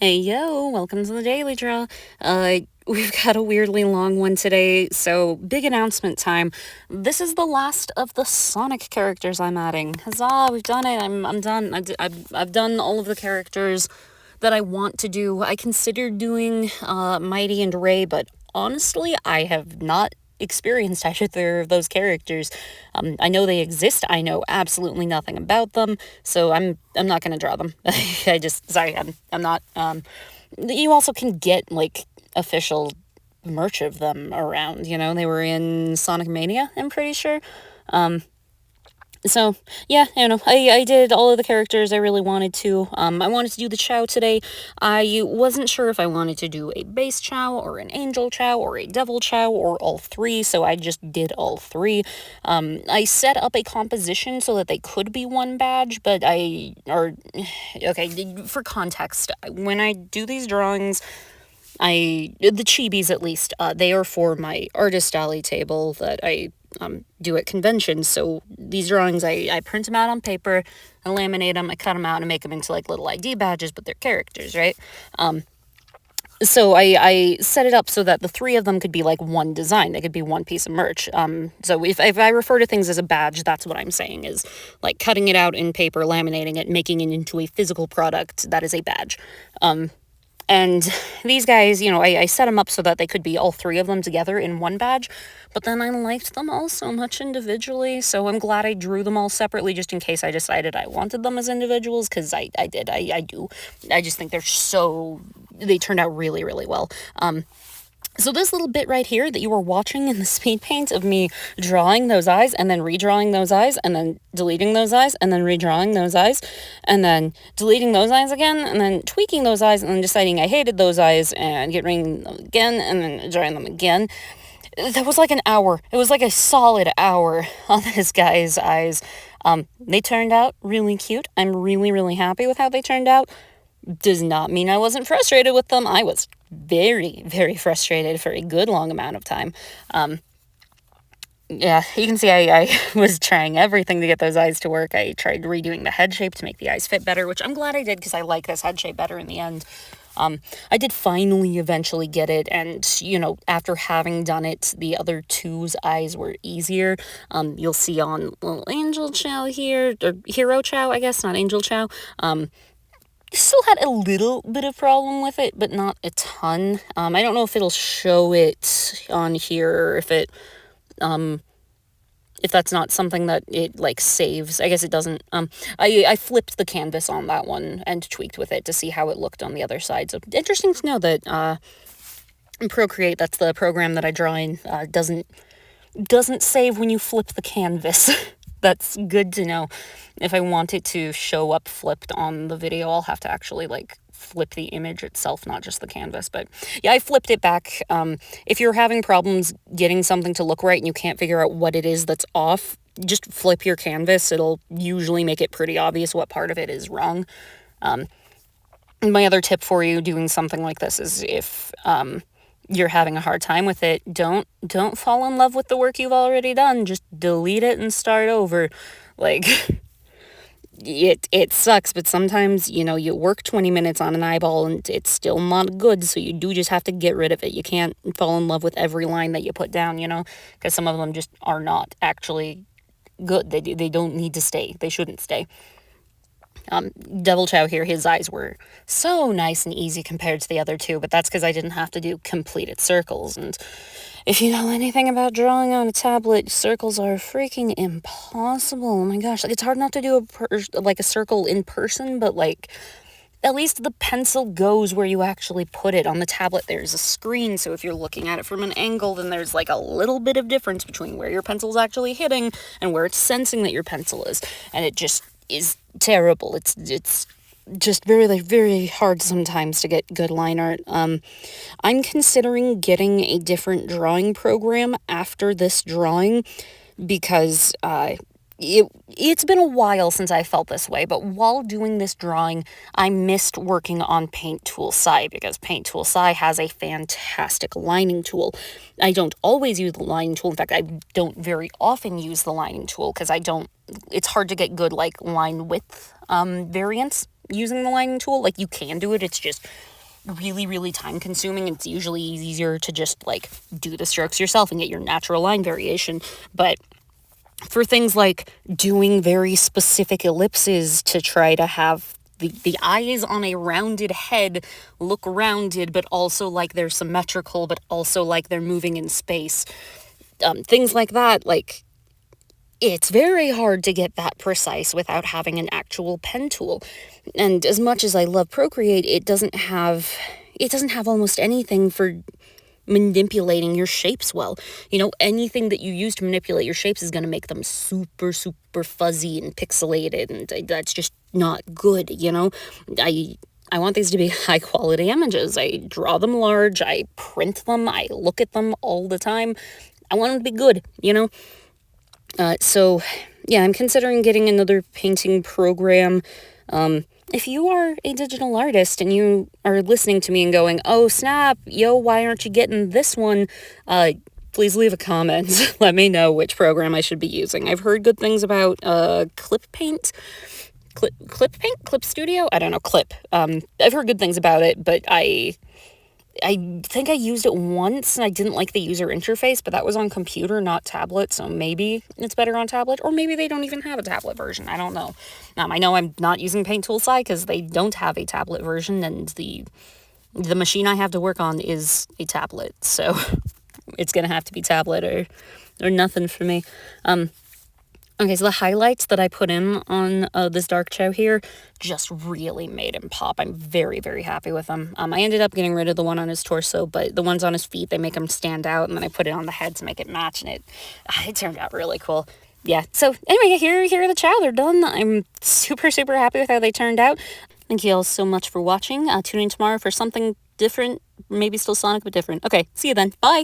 Hey yo, welcome to the Daily Draw. We've got a weirdly long one today, so big announcement time. This is the last of the Sonic characters I'm adding. Huzzah, we've done it. I'm done. I've done all of the characters that I want to do. I considered doing Mighty and Ray, but honestly, I have not experienced either of those characters. I know they exist. I know absolutely nothing about them, so I'm not gonna draw them. I'm not. You also can get like official merch of them around. You know, they were in Sonic Mania, I'm pretty sure. So, yeah, I did all of the characters I really wanted to. I wanted to do the Chao today. I wasn't sure if I wanted to do a base Chao or an angel Chao or a devil Chao or all three, so I just did all three. I set up a composition so that they could be one badge, but okay, for context, when I do these drawings, the chibis at least, they are for my artist alley table that I do at conventions. So these drawings, I print them out on paper, I laminate them, I cut them out and make them into like little ID badges, but they're characters, right? So I set it up so that the three of them could be like one design. They could be one piece of merch. So if I refer to things as a badge, that's what I'm saying, is like cutting it out in paper, laminating it, making it into a physical product that is a badge. And these guys, I set them up so that they could be all three of them together in one badge, but then I liked them all so much individually, so I'm glad I drew them all separately just in case I decided I wanted them as individuals, because I do. I just think they turned out really, really well. So this little bit right here that you were watching in the speed paint of me drawing those eyes and then redrawing those eyes and then deleting those eyes and then redrawing those eyes and then deleting those eyes again and then tweaking those eyes and then deciding I hated those eyes and getting them again and then drawing them again. That was like an hour. It was like a solid hour on this guy's eyes. They turned out really cute. I'm really, really happy with how they turned out. Does not mean I wasn't frustrated with them. I was very, very frustrated for a good long amount of time. Yeah, you can see I was trying everything to get those eyes to work. I tried redoing the head shape to make the eyes fit better, which I'm glad I did because I like this head shape better in the end. I did finally eventually get it, and, after having done it, the other two's eyes were easier. You'll see on little Angel Chao here, or Hero Chao, I guess, not Angel Chao. Still had a little bit of problem with it, but not a ton. I don't know if it'll show it on here, or if that's not something that it like saves. I guess it doesn't. I flipped the canvas on that one and tweaked with it to see how it looked on the other side. So interesting to know that Procreate, that's the program that I draw in, doesn't save when you flip the canvas. That's good to know. If I want it to show up flipped on the video, I'll have to actually like flip the image itself, not just the canvas. But yeah, I flipped it back. If you're having problems getting something to look right and you can't figure out what it is that's off, just flip your canvas. It'll usually make it pretty obvious what part of it is wrong. My other tip for you doing something like this is if you're having a hard time with it, don't fall in love with the work you've already done. Just delete it and start over. Like, it sucks, but sometimes, you work 20 minutes on an eyeball and it's still not good, so you do just have to get rid of it. You can't fall in love with every line that you put down, because some of them just are not actually good. They don't need to stay. They shouldn't stay. Devil Chao here, his eyes were so nice and easy compared to the other two, but that's because I didn't have to do completed circles. And if you know anything about drawing on a tablet, circles are freaking impossible. Oh my gosh, like it's hard enough to do a circle in person, but like at least the pencil goes where you actually put it. On the tablet there's a screen, so if you're looking at it from an angle, then there's like a little bit of difference between where your pencil's actually hitting and where it's sensing that your pencil is, and it just is terrible. It's just very, very hard sometimes to get good line art. I'm considering getting a different drawing program after this drawing because it's been a while since I felt this way, but while doing this drawing, I missed working on Paint Tool Sai because Paint Tool Sai has a fantastic lining tool. I don't always use the lining tool. In fact, I don't very often use the lining tool because it's hard to get good like line width variants using the lining tool. Like you can do it, it's just really, really time consuming. It's usually easier to just like do the strokes yourself and get your natural line variation. But for things like doing very specific ellipses to try to have the eyes on a rounded head look rounded, but also like they're symmetrical, but also like they're moving in space. Things like that, like, it's very hard to get that precise without having an actual pen tool. And as much as I love Procreate, it doesn't have almost anything for manipulating your shapes well. You know, anything that you use to manipulate your shapes is going to make them super, super fuzzy and pixelated, and that's just not good, you know? I want these to be high quality images. I draw them large, I print them, I look at them all the time. I want them to be good, you know? So, yeah, I'm considering getting another painting program. If you are a digital artist and you are listening to me and going, oh, snap, yo, why aren't you getting this one? Please leave a comment. Let me know which program I should be using. I've heard good things about Clip Paint. Clip Studio? I don't know, Clip. I've heard good things about it, but I think I used it once and I didn't like the user interface, but that was on computer, not tablet, so maybe it's better on tablet, or maybe they don't even have a tablet version. I don't know. I know I'm not using Paint Tool Sci because they don't have a tablet version, and the machine I have to work on is a tablet, so it's gonna have to be tablet or nothing for me. Okay, so the highlights that I put in on this dark Chao here just really made him pop. I'm very, very happy with him. I ended up getting rid of the one on his torso, but the ones on his feet, they make him stand out, and then I put it on the head to make it match, and it turned out really cool. Yeah, so anyway, here are the Chao. They're done. I'm super, super happy with how they turned out. Thank you all so much for watching. Tune in tomorrow for something different, maybe still Sonic, but different. Okay, see you then. Bye!